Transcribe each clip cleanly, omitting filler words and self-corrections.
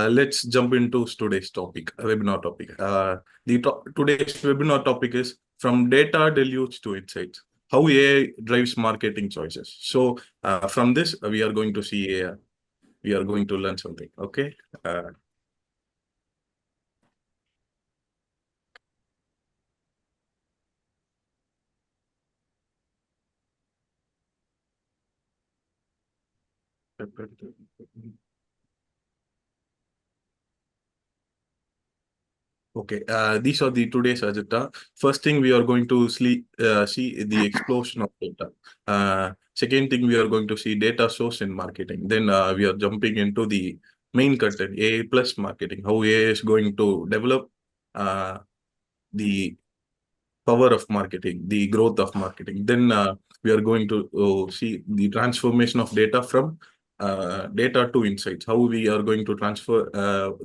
let's jump into today's topic, webinar topic. Today's webinar topic is from data deluge to insights, how AI drives marketing choices. So from this, we are going to see AI. We are going to learn something. Okay. Okay, these are the today's agenda. First thing, we are going to see the explosion of data. Second thing, we are going to see data source in marketing. Then we are jumping into the main content, AI plus marketing, how AI is going to develop the power of marketing, the growth of marketing. Then we are going to see the transformation of data from data to insights. How we are going to transfer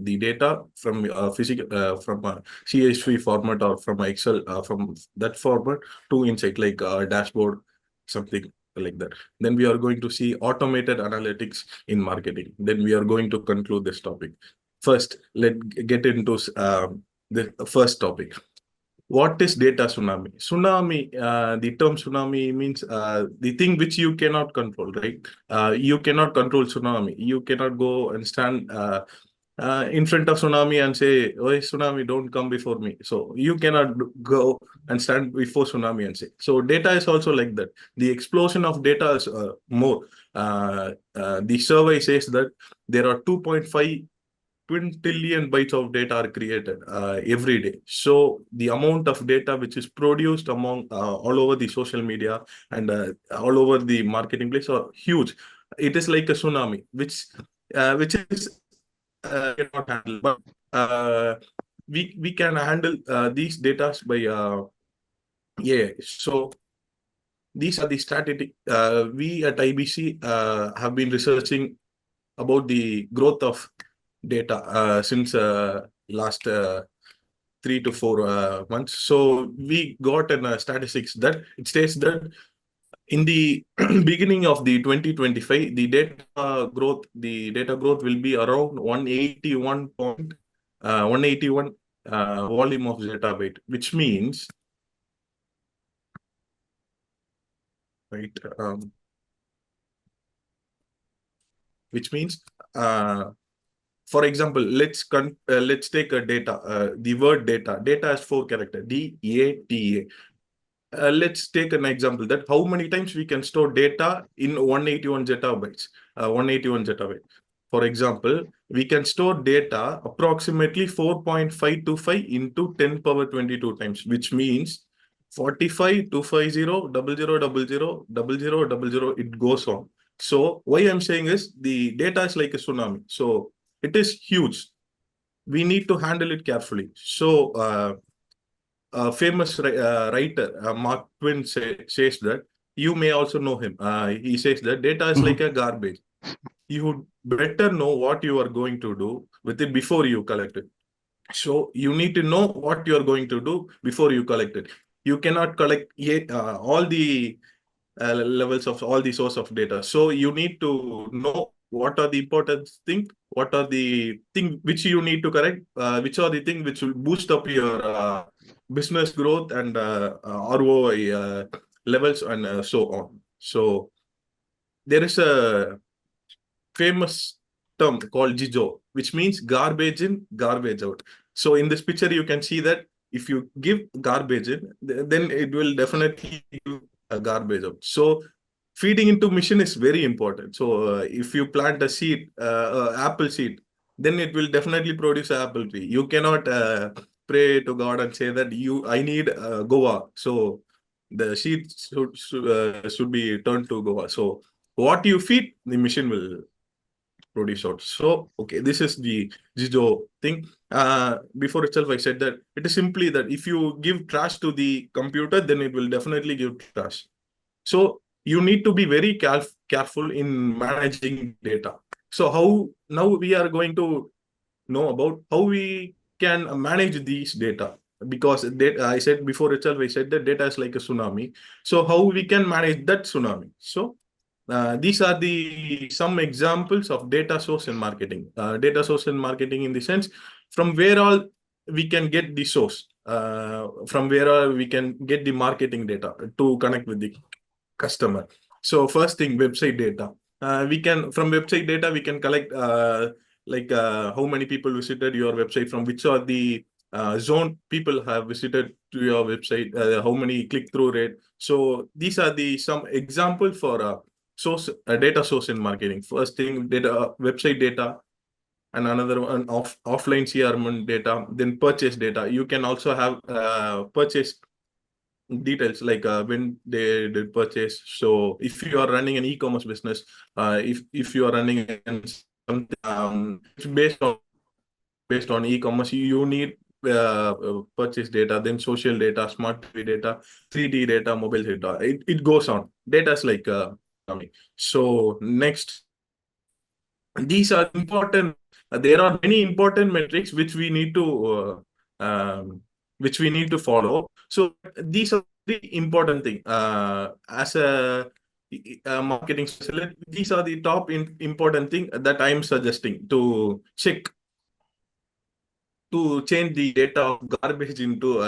the data from physical from a CSV format or from Excel from that format to insight like dashboard, something like that. Then we are going to see automated analytics in marketing. Then we are going to conclude this topic. First, let's get into the first topic. What is data tsunami? Tsunami, the term tsunami means the thing which you cannot control, right? You cannot control tsunami. You cannot go and stand in front of tsunami and say, "Oh, tsunami, don't come before me." So you cannot go and stand before tsunami and say. So data is also like that. The explosion of data is more. The survey says that there are 2.5 quintillion bytes of data are created every day. So the amount of data which is produced among all over the social media and all over the marketing place are huge. It is like a tsunami, which is cannot handle, but we can handle these data by AI. So these are the statistic. We at IBC have been researching about the growth of data since last 3 to 4 months. So we got an statistics that it states that in the beginning of the 2025, the data growth will be around 181 volume of zettabyte, which means, right, which means for example, let's take a data. The word data. Data has 4 characters. DATA. Let's take an example that how many times we can store data in 181 zettabytes. 181 zettabytes. For example, we can store data approximately 4.525 into 10 power 22 times, which means 45, 250, 0000, it goes on. So why I'm saying is the data is like a tsunami. So it is huge. We need to handle it carefully. So a famous writer, Mark Twain, says that, you may also know him. He says that data is like a garbage. You would better know what you are going to do with it before you collect it. So you need to know what you are going to do before you collect it. You cannot collect all the levels of all the source of data. So you need to know what are the important things, what are the things which you need to correct, which are the things which will boost up your business growth and ROI levels and so on. So there is a famous term called GIJO, which means garbage in, garbage out. So in this picture, you can see that if you give garbage in, then it will definitely give a garbage out. So feeding into mission is very important. So if you plant a seed, apple seed, then it will definitely produce an apple tree. You cannot pray to God and say that I need Goa. So the seed should be turned to Goa. So what you feed, the machine will produce out. So, okay, this is the Jijo thing. Before itself, I said that it is simply that if you give trash to the computer, then it will definitely give trash. So you need to be very careful in managing data. So how now we are going to know about how we can manage these data, because data, I said before itself, I said that data is like a tsunami. So how we can manage that tsunami? So These are the some examples of data source in marketing. Data source in marketing in the sense from where all we can get the source, from where all we can get the marketing data to connect with the customer. So first thing, website data. We can from website data we can collect how many people visited your website, from which are the zone people have visited to your website, how many click through rate. So these are the some example for source data source in marketing. First thing, data website data, and another one offline CRM data, then purchase data. You can also have purchase details like when they did purchase. So if you are running an e-commerce business, if you are running something it's based on e-commerce, you need purchase data, then social data, smart TV data, 3D data, mobile data. It goes on. Data is like so next, these are important. There are many important metrics which we need to follow. So these are the important thing. As a marketing specialist, these are the top important thing that I am suggesting to check to change the data of garbage into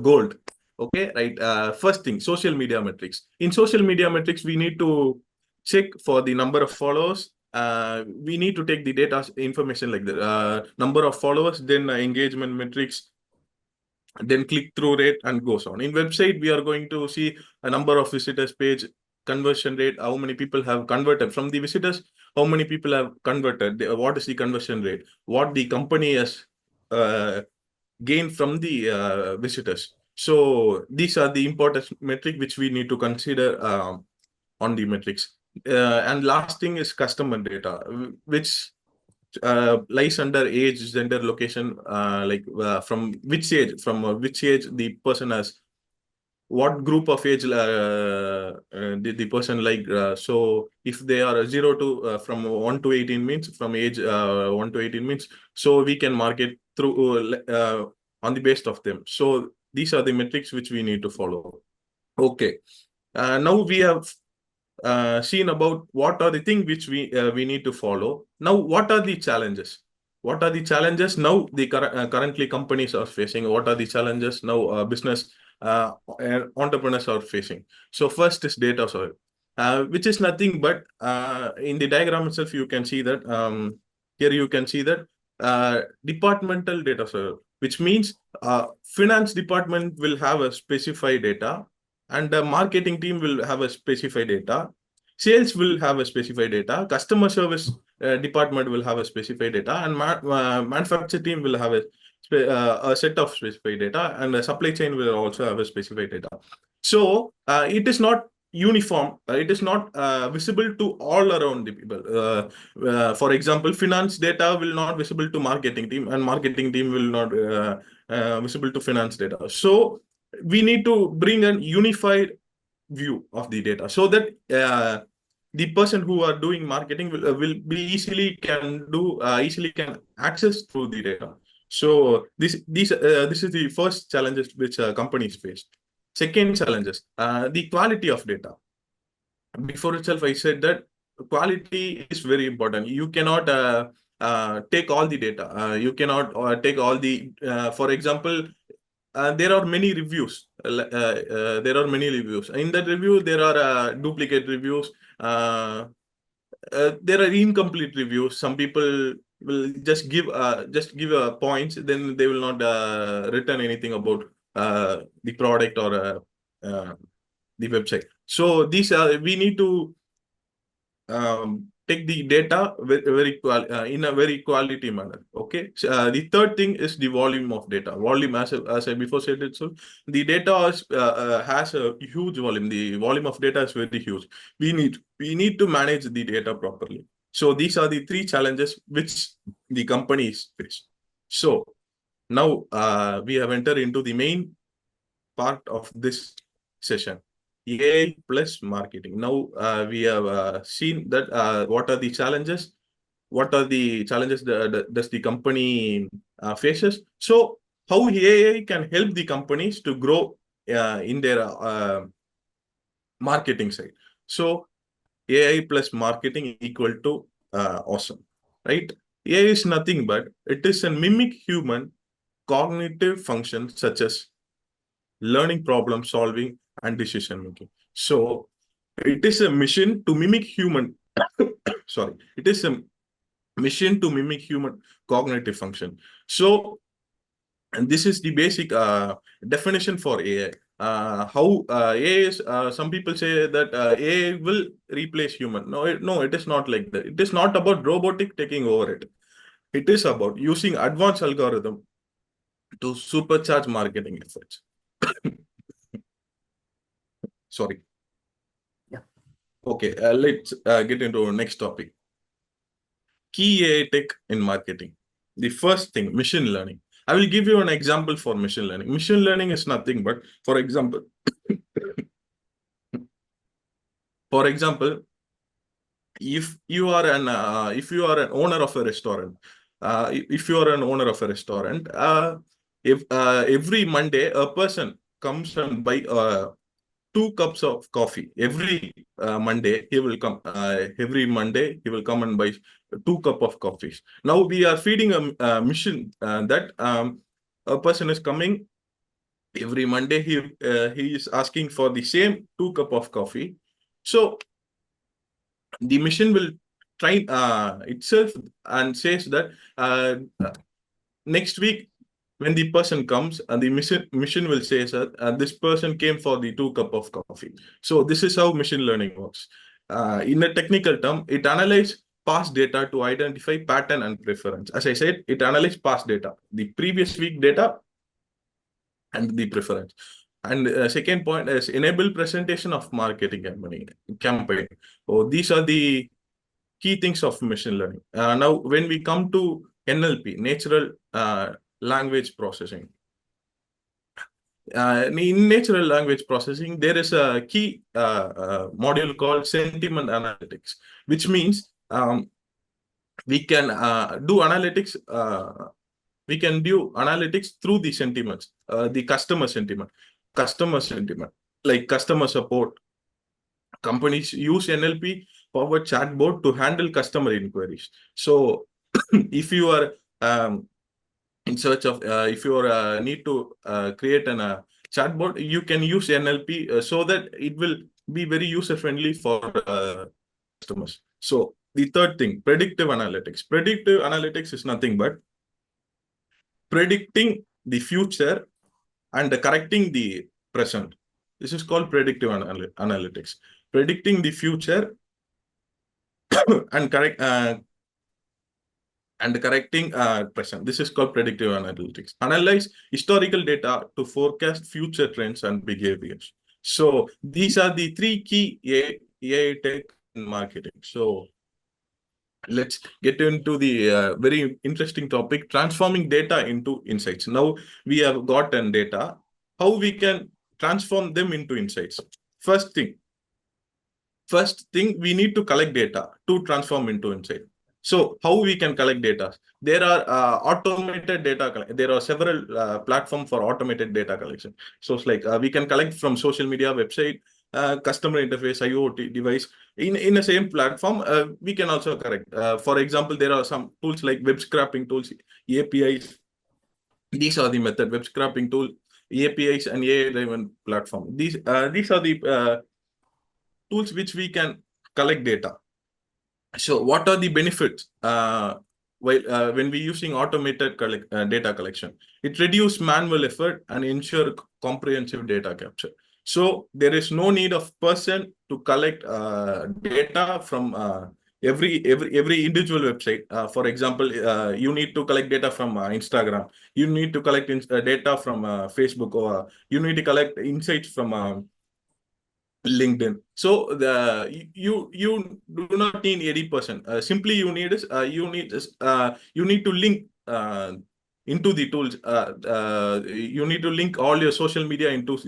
gold. Okay, right. First thing, social media metrics. In social media metrics, we need to check for the number of followers. We need to take the data information like the number of followers, then engagement metrics, then click-through rate, and goes on. In website, we are going to see a number of visitors page, conversion rate, how many people have converted from the visitors, how many people have converted, what is the conversion rate, what the company has gained from the visitors. So these are the important metric which we need to consider on the metrics. And last thing is customer data, which lies under age, gender, location, from which age the person has, what group of age the person like. So if they are 0 to from 1 to 18 means, from age 1 to 18 means, so we can market through on the base of them. So these are the metrics which we need to follow. Okay. Now we have seen about what are the things which we need to follow. Now, what are the challenges? What are the challenges now the currently companies are facing? What are the challenges now business entrepreneurs are facing? So first is data soil, which is nothing but in the diagram itself you can see that here you can see that departmental data soil, which means finance department will have a specified data, and the marketing team will have a specified data, sales will have a specified data, customer service department will have a specified data, and manufacture team will have a set of specified data, and the supply chain will also have a specified data. So it is not uniform, it is not visible to all around the people. For example, finance data will not visible to marketing team, and marketing team will not visible to finance data. So we need to bring an unified view of the data, so that the person who are doing marketing will be easily can access through the data. So this is the first challenges which companies face. Second challenges, the quality of data. Before itself I said that quality is very important. You cannot take all the data, you cannot take all the for example, there are many reviews. There are many reviews. In that review, there are duplicate reviews. There are incomplete reviews. Some people will just give points, then they will not return anything about the product or the website. So these are we need to take the data in a very quality manner. Okay. So, the third thing is the volume of data. Volume, as I before said it, so the data has a huge volume. The volume of data is very huge. We need to manage the data properly. So these are the three challenges which the companies face. So now we have entered into the main part of this session, AI plus marketing. Now we have seen that what are the challenges, does the company faces. So how AI can help the companies to grow in their marketing side. So AI plus marketing equal to awesome, right? AI is nothing but it is a mimic human cognitive function such as learning, problem solving, and decision making. So it is a mission to mimic human. Sorry, it is a mission to mimic human cognitive function. So, and this is the basic definition for AI. How AI is, some people say that AI will replace human. No, it is not like that. It is not about robotic taking over it. It is about using advanced algorithm to supercharge marketing efforts. Sorry. Yeah. Okay, let's get into our next topic. Key AI tech in marketing. The first thing, machine learning. I will give you an example for machine learning. Machine learning is nothing but, for example, for example, if you are an owner of a restaurant, if you are an owner of a restaurant, if every Monday a person comes and buy 2 cups of coffee every Monday, he will come. Every Monday, he will come and buy 2 cups of coffees. Now we are feeding a mission that a person is coming every Monday. He is asking for the same 2 cups of coffee. So the machine will train itself and says that next week when the person comes and the mission will say that this person came for the 2 cups of coffee. So this is how machine learning works. In a technical term, it analyzes past data to identify pattern and preference. As I said, it analyzes past data, the previous week data, and the preference. And second point is enable presentation of marketing campaign. So these are the key things of machine learning. Now, when we come to NLP, natural language processing. In natural language processing, there is a key module called sentiment analytics, which means we can do analytics. We can do analytics through the sentiments, the customer sentiment, like customer support. Companies use NLP powered chatbot to handle customer inquiries. So, if you are in search of, if you are need to create an chatbot, you can use NLP so that it will be very user friendly for customers. So, the third thing, predictive analytics. Predictive analytics is nothing but predicting the future and correcting the present. This is called predictive analytics. Predicting the future and correcting present. This is called predictive analytics. Analyze historical data to forecast future trends and behaviors. So these are the three key AI tech in marketing. So let's get into the very interesting topic, transforming data into insights. Now we have gotten data, how we can transform them into insights. First thing, we need to collect data to transform into insight. So how we can collect data? There are automated data. There are several platforms for automated data collection. So it's like we can collect from social media, website, customer interface, IoT device. In the same platform, we can also correct. For example, there are some tools like web scraping tools, APIs. These are the method, web scraping tool, APIs, and AI-driven platform. These are the tools which we can collect data. So what are the benefits when we're using automated data collection? It reduces manual effort and ensure comprehensive data capture. So there is no need of person to collect data from every individual website. For example, you need to collect data from Instagram. You need to collect data from Facebook, or you need to collect insights from LinkedIn. So you do not need 80%. Simply you need is you need to link into the tools. You need to link all your social media into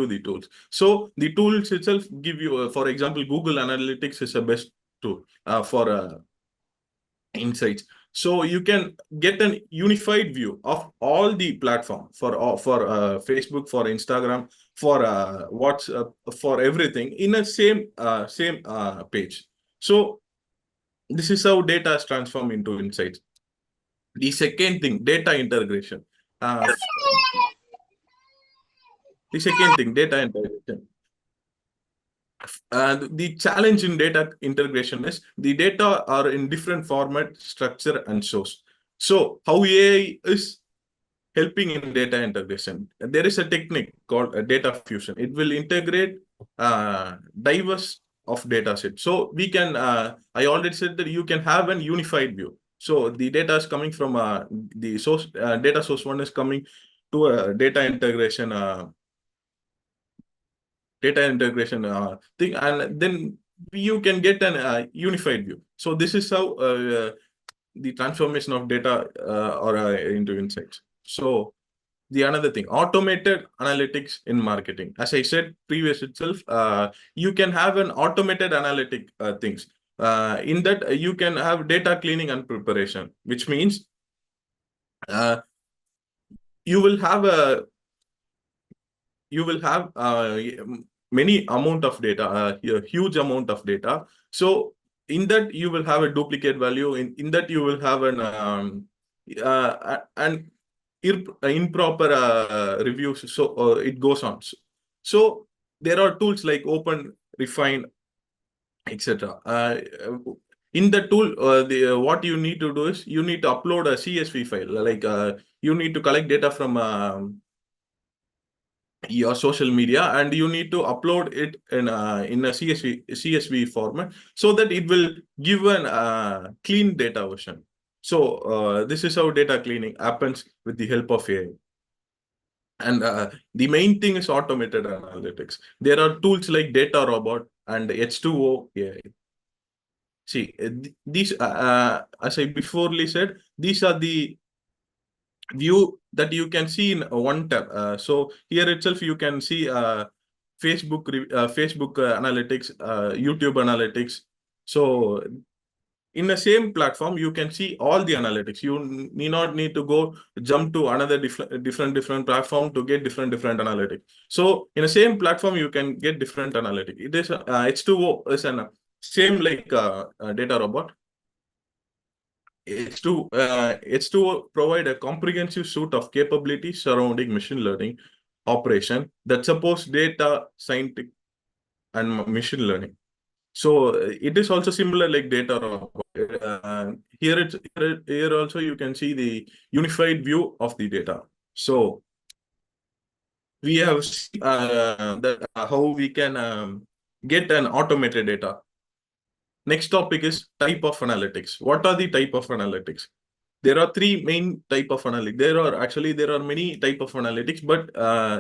the tools. So the tools itself give you, for example, Google Analytics is the best tool for insights. So you can get an unified view of all the platform for Facebook, for Instagram, for WhatsApp, for everything in a same page. So this is how data is transformed into insights. The second thing, data integration. Uh, the second thing, data integration. The challenge in data integration is the data are in different format, structure, and source. So how AI is helping in data integration? There is a technique called data fusion. It will integrate diverse of data set. So we can, I already said that you can have an unified view. So the data is coming from the source, data source one is coming to a data integration thing, and then you can get an unified view. So this is how the transformation of data or into insights. So the another thing, automated analytics in marketing. As I said previous itself, you can have an automated analytic things. In that you can have data cleaning and preparation, which means uh, you will have a you will have many amount of data, a huge amount of data. So in that you will have a duplicate value. In that you will have an improper reviews. So it goes on. So there are tools like Open, Refine, etc. In the tool, what you need to do is you need to upload a CSV file. Like you need to collect data from your social media, and you need to upload it in a CSV format, so that it will give an clean data version. So this is how data cleaning happens with the help of AI. And the main thing is automated analytics. There are tools like Data Robot and H2O AI. See, these, as I beforely said, these are the view that you can see in one tab. So here itself you can see Facebook analytics, YouTube analytics. So in the same platform you can see all the analytics. You need not need to go jump to another different platform to get different analytics. So in the same platform you can get different analytics. It is H2O is an same like Data Robot. H2O provide a comprehensive suite of capabilities surrounding machine learning operation that supports data scientific and machine learning. So it is also similar like Data Robot. Here also you can see the unified view of the data. So we have seen, that how we can get an automated data. Next topic is type of analytics. What are the type of analytics? There are three main type of analytics. There are many type of analytics, but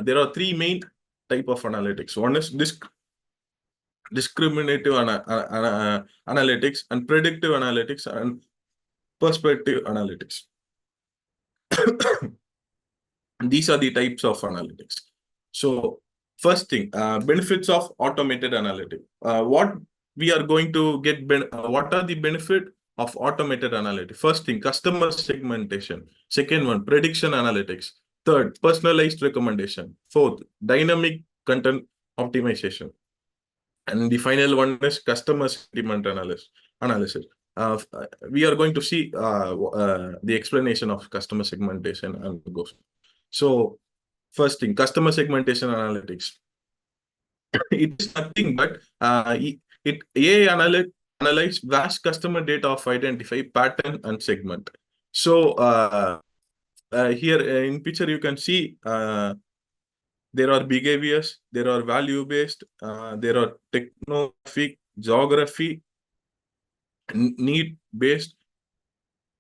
there are three main type of analytics. One is discriminative analytics, and predictive analytics, and perspective analytics. These are the types of analytics. So first thing, benefits of automated analytics. What we are going to get, what are the benefit of automated analytics? First thing, customer segmentation. Second one, prediction analytics. Third, personalized recommendation. Fourth, dynamic content optimization. And the final one is customer sentiment analysis. We are going to see the explanation of customer segmentation and goes. So first thing, customer segmentation analytics. It is nothing but AI analyze vast customer data of identify pattern and segment. So here in picture you can see there are behaviors, there are value based, there are technographic, geography, need based,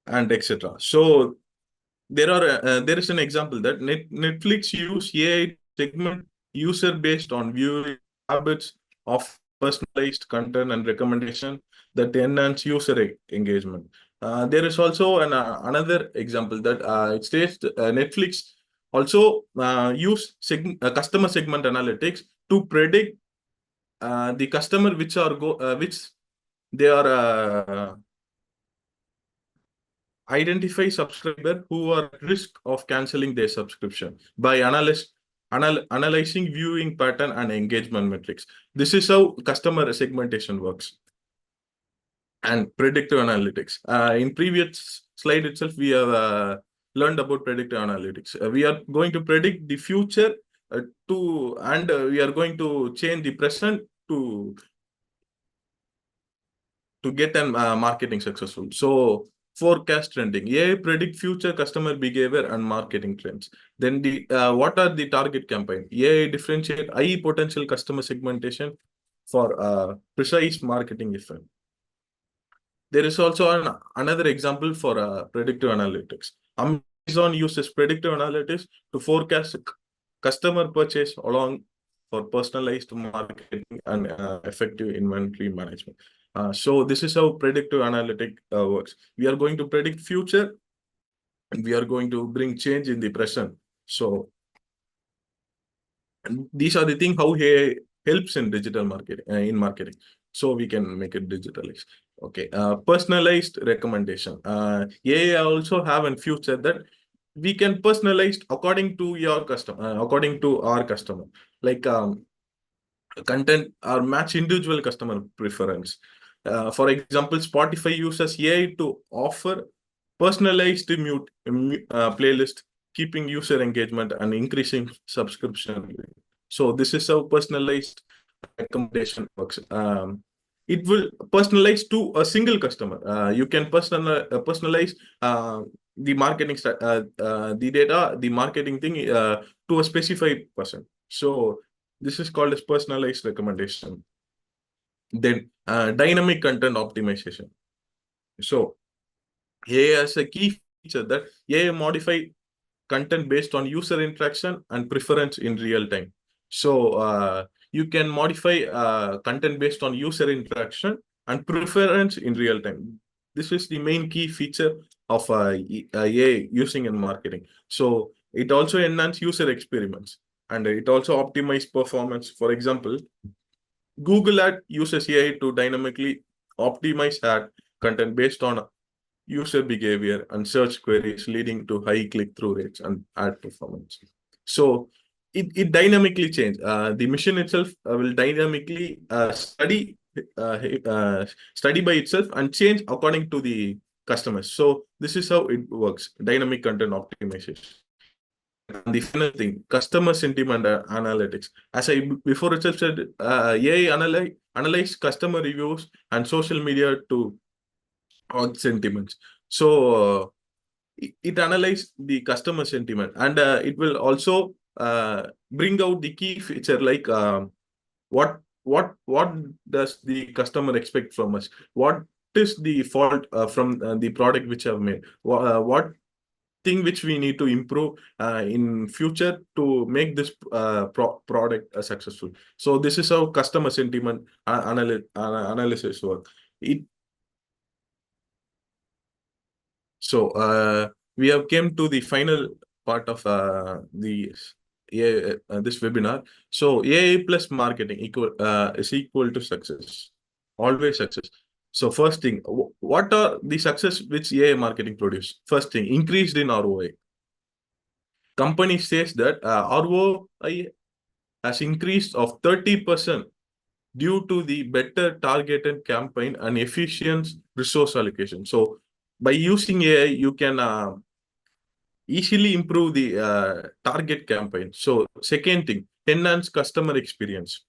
and etc. So there is an example that Netflix use AI segment user based on viewing habits of personalized content and recommendation that enhance user engagement. There is also another example that it states Netflix also use customer segment analytics to predict the customer which they are identify subscriber who are at risk of canceling their subscription by analyzing viewing pattern and engagement metrics. This is how customer segmentation works. and predictive analytics. In previous slide itself, we have learned about predictive analytics. We are going to predict the future we are going to change the present to get an marketing successful. So forecast trending, AI predict future customer behavior and marketing trends. Then the what are the target campaign? AI differentiate high potential customer segmentation for precise marketing effect. There is also another example for predictive analytics. Amazon uses predictive analytics to forecast customer purchase along for personalized marketing and effective inventory management. So this is how predictive analytic works. We are going to predict future, and we are going to bring change in the present. So these are the things how AI helps in digital marketing in marketing. So we can make it digitalized. Okay, personalized recommendation. AI also have a future that we can personalize according to your customer, according to our customer. Like content or match individual customer preference. For example, Spotify uses AI to offer personalized playlist, keeping user engagement and increasing subscription. So this is how personalized recommendation works. It will personalize to a single customer. You can personalize the marketing the data, the marketing thing to a specified person. So this is called as personalized recommendation. Then dynamic content optimization. So AI has a key feature that AI modify content based on user interaction and preference in real time. So you can modify content based on user interaction and preference in real time. This is the main key feature of AI using in marketing. So it also enhance user experiments, and it also optimize performance. For example, Google Ad uses AI to dynamically optimize ad content based on user behavior and search queries, leading to high click-through rates and ad performance. So it dynamically change. The machine itself will dynamically study by itself and change according to the customers. So this is how it works: dynamic content optimization. And the final thing, customer sentiment analytics. As I before itself said, AI analyze customer reviews and social media to on sentiments. So it analyzes the customer sentiment, and it will also bring out the key feature like what does the customer expect from us? What is the fault from the product which I've made? What thing which we need to improve in future to make this product successful? So this is how customer sentiment analysis work. So we have came to the final part of the AI, this webinar. So AI plus marketing is equal to success, always success. So first thing, what are the success which AI marketing produce? First thing, increased in ROI. Company says that ROI has increased of 30% due to the better targeted campaign and efficient resource allocation. So by using AI, you can easily improve the target campaign. So second thing, enhance customer experience.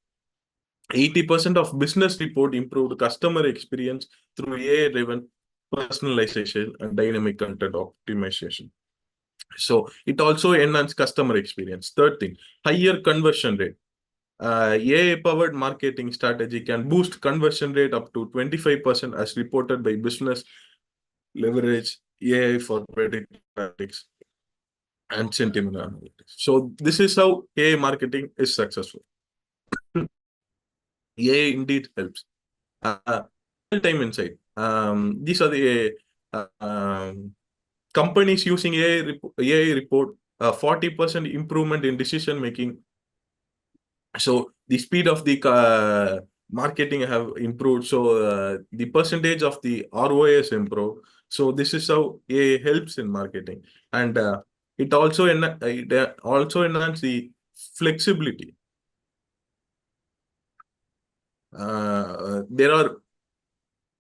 80% of business report improved customer experience through AI-driven personalization and dynamic content optimization. So it also enhance customer experience. Third thing, higher conversion rate. AI-powered marketing strategy can boost conversion rate up to 25% as reported by business leverage AI for predictive analytics and sentiment analytics. So this is how AI marketing is successful. AI indeed helps. Real-time insight. These are the companies using AI report 40% improvement in decision making. So the speed of the marketing have improved. So the percentage of the ROI has improved. So this is how AI helps in marketing, and it also enhance the flexibility. There are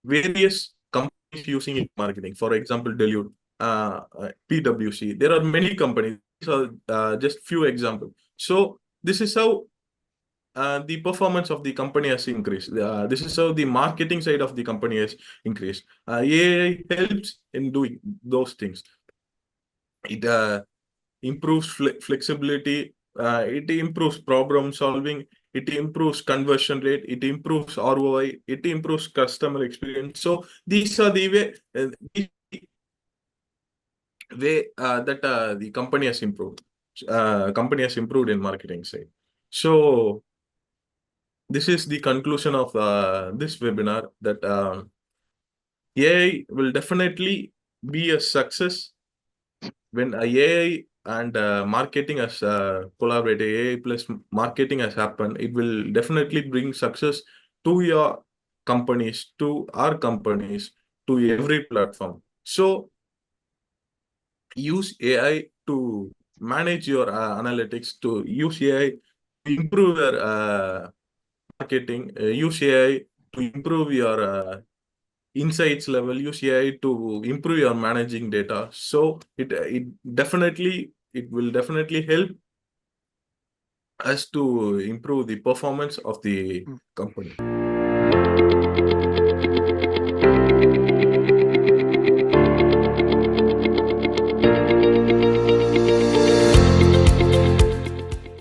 various companies using it in marketing. For example, DELUGE, PwC. There are many companies. These are just few examples. So this is how the performance of the company has increased. This is how the marketing side of the company has increased. AI helps in doing those things. It improves flexibility. It improves problem solving. It improves conversion rate. It improves ROI. It improves customer experience. So these are the way that the company has improved. Company has improved in marketing side. So this is the conclusion of this webinar, that AI will definitely be a success when AI and marketing has collaborated. AI plus marketing has happened. It will definitely bring success to your companies, to our companies, to every platform. So use AI to manage your analytics, to use AI to improve your marketing, use AI to improve your insights level, use AI to improve your managing data. So it will definitely help us to improve the performance of the company.